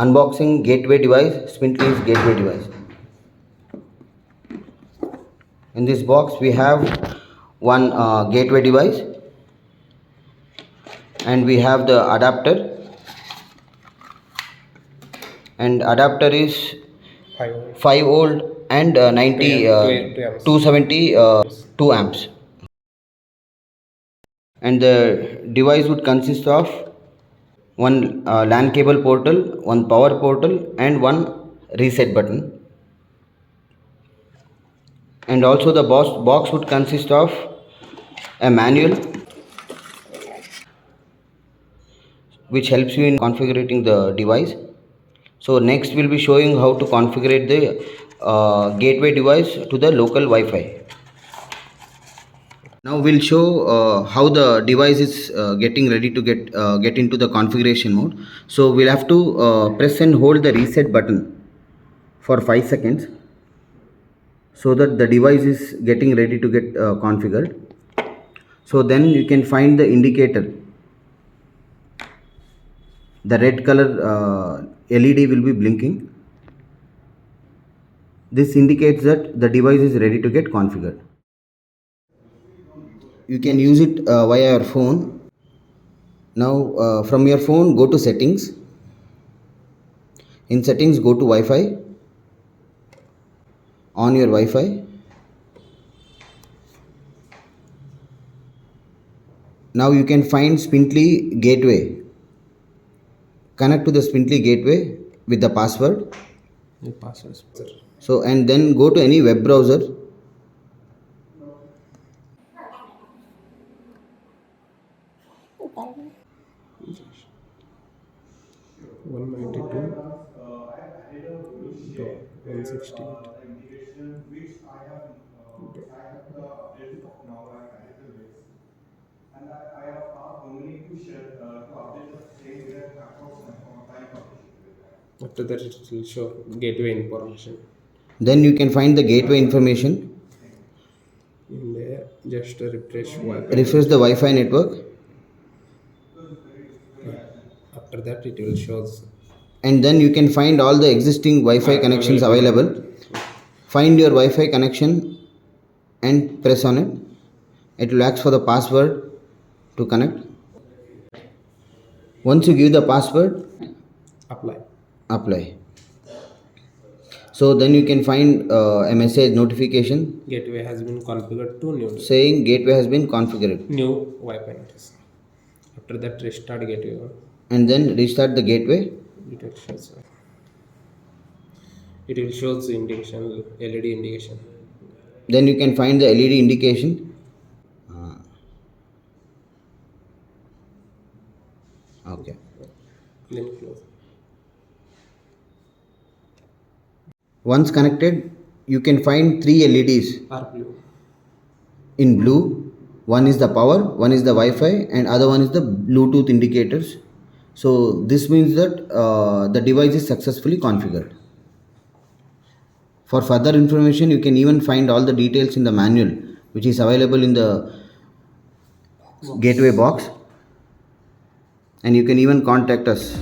unboxing gateway device, Spintly's gateway device. In this box we have one gateway device, and we have the adapter, and adapter is 5 volt and 270 2 amps, and the device would consist of one LAN cable portal, one power portal, and one reset button. And also the box would consist of a manual which helps you in configuring the device. So next we'll be showing how to configure the gateway device to the local Wi-Fi. Now we'll show how the device is getting ready to get into the configuration mode. So we'll have to press and hold the reset button for 5 seconds, so that the device is getting ready to get configured. So then you can find the indicator. The red color LED will be blinking. This indicates that the device is ready to get configured. You can use it via your phone. Now from your phone, go to settings. In settings, go to Wi-Fi. On your Wi-Fi. Now you can find Spintly Gateway. Connect to the Spintly Gateway with the password. So, and then go to any web browser. And I have asked Dominic to share to update the same with approximate time publishing. After that, it will show gateway information. Then you can find the gateway information. In there, just refresh Wi-Fi. Refresh the Wi-Fi network. After that, it will show. And then you can find all the existing Wi-Fi connections available. Find your Wi-Fi connection and press on it. It will ask for the password to connect. Once you give the password, apply. So then you can find a message notification. Gateway has been configured to new. Saying gateway has been configured. New Wi-Fi notice. After that, restart gateway. And then restart the gateway. It will show the indication, LED indication. Then you can find the LED indication. Okay. Then close. Once connected, you can find 3 LEDs. Are blue. In blue, one is the power, one is the Wi-Fi, and other one is the Bluetooth indicators. So this means that the device is successfully configured. For further information, you can even find all the details in the manual, which is available in the gateway box, and you can even contact us.